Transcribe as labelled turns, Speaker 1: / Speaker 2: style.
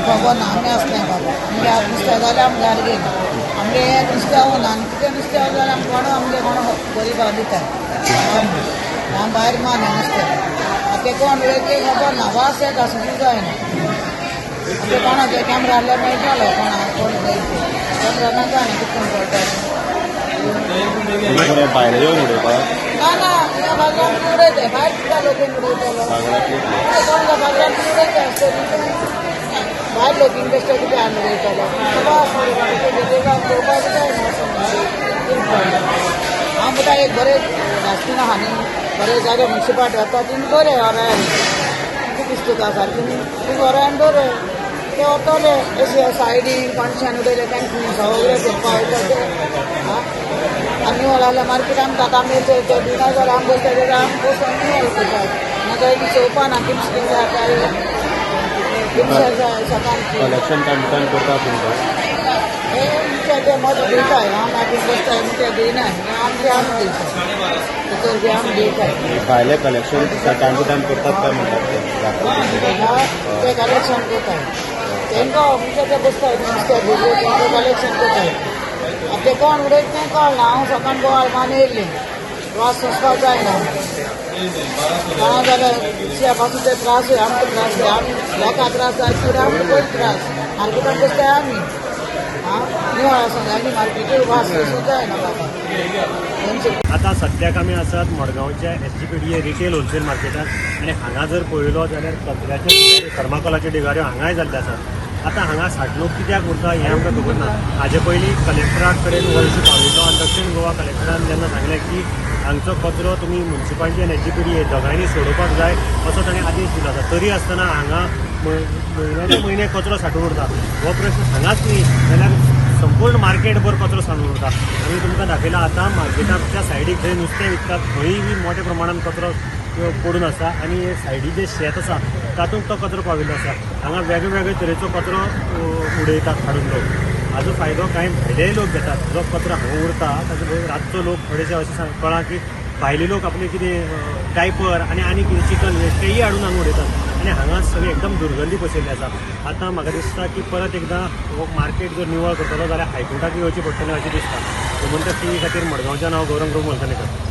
Speaker 1: खबर ना आमी असलें बाबा आमगे आज नुस्तें जाल्यार आमी घाल घेयना आमगे नुस्तें उरना आनी कितें नुस्तें जाल्यार आमी कोण आमगे कोण गरीबाक दितात आमी भायर मारना नुस्तें ते कोण उडयता खबर ना वास येता सुद्दां जायना ते कोणाचे कॅमेरा जाल्यार मेळटालो कोण उडयता कॅमेरा नाका न्ही कितून पडटा
Speaker 2: भायर येवन उडोवपाक
Speaker 1: ना ना ह्या बाजारांत उडयता भायर सुद्दां लोकींग उडयतलो कोणा बाजारांत उडयता आसतली भायर लोकींग बेश्टे कितें आमी उडयतलो पळोवपाक जायना हांव म्हणटा एक बरें डास्टबीन आहा न्ही बरें जागे म्युन्सिपाल्टी येता तिमी बरें ऑर्डर कितें दिसता तुका सारकें तुमी ऑर्डर बरें ते वतले अशें सायडीन कोणशान उडयले तांकां सगळें करपा वयता ते आनी निवळ जाल्यार मार्केटान ताका आमी ते दिना जाल्यार आमी बसता जाल्यार आमी बसून निवळ करतात नाका एक चोवपा ना कितें जाता सकाळची
Speaker 2: कलेक्शन टायम करता तुमकां
Speaker 1: हे ते मत दिताय हांव मागीर बसताय ते दिनाय आमचे आमी दिता बी आमी दिताय
Speaker 2: भायले कलेक्शन टायम टू टायम करतात काय म्हणटात
Speaker 1: ते कलेक्शन करताय तांकां म्हणजे ते बसताय नुस्तें भुरगे तांकां कलेक्शन करताय ते कोण उडयता तें कळना हांव सकाळ बोवाळ मान येयल्लें वास वचपाक जायना कोणा जाल्यार दुसऱ्या पासून ते त्रास आमकां त्रास आमी लोकांक त्रास जाय कितें आमकां पयलीं त्रास मार्केटान बसताय आमी निवळ आसूं जाय न्ही मार्केटी वास वचूंक जायना बाबा
Speaker 3: आता सद्याक आमी आसात मडगांवच्या SGPDA रिटेल होलसेल मार्केटात आनी हांगा जर पळयलो जाल्यार कचऱ्याचे थर्माकोलाचे डिगाऱ्यो हांगाय जाल्ले आसात. आता हांगा साठणूक कित्याक उरता हें आमकां खबर ना. हाजे पयलीं कलेक्टरा कडेन हो इशू पाविल्लो आनी दक्षिण गोवा कलेक्टरान जेन्ना सांगलें की हांगचो कचरो तुमी म्युन्सिपाल्टी आनी SGPDA दोगांयनी सोडोवपाक जाय असो ताणें आदेश दिलो आसा. तरी आसतना हांगा म्हयन्याचे म्हयने कचरो सांठून उरता. हो प्रश्न हांगाच न्ही जाल्यार संपूर्ण मार्केटभर कचरो सांडून उरता. आमी तुमकां दाखयला आतां मार्केटाच्या सायडीक थंय नुस्तें विकतात थंय बी मोठ्या प्रमाणात कचरो पडून आसा आनी सायडीक जे शेत आसा तातूंत तो कचरो पाविल्लो आसा. हांगा वेगळे तरेचो कचरो उडयतात हाडून लोक. हाजो फायदो कांय भायलेय लोक घेतात. जो कचरो हांगा उरता ताजो रातचो लोक थोडेशे अशें कळ्ळां की भायले लोक आपले कितें डायपर आनी कितें चिकन वेस्ट तेय हाडून हांगा उडयतात आनी हांगा सगळें एकदम दुर्गंधी बसयल्ली आसा. आतां म्हाका दिसता की परत एकदां हो मार्केट जर निवळ करतलो जाल्यार हायकोर्टाक येवचें पडटलें अशें दिसता. म्हणटच टी व्ही खातीर मडगांवच्यान हांव गौरंग मलकानेकर.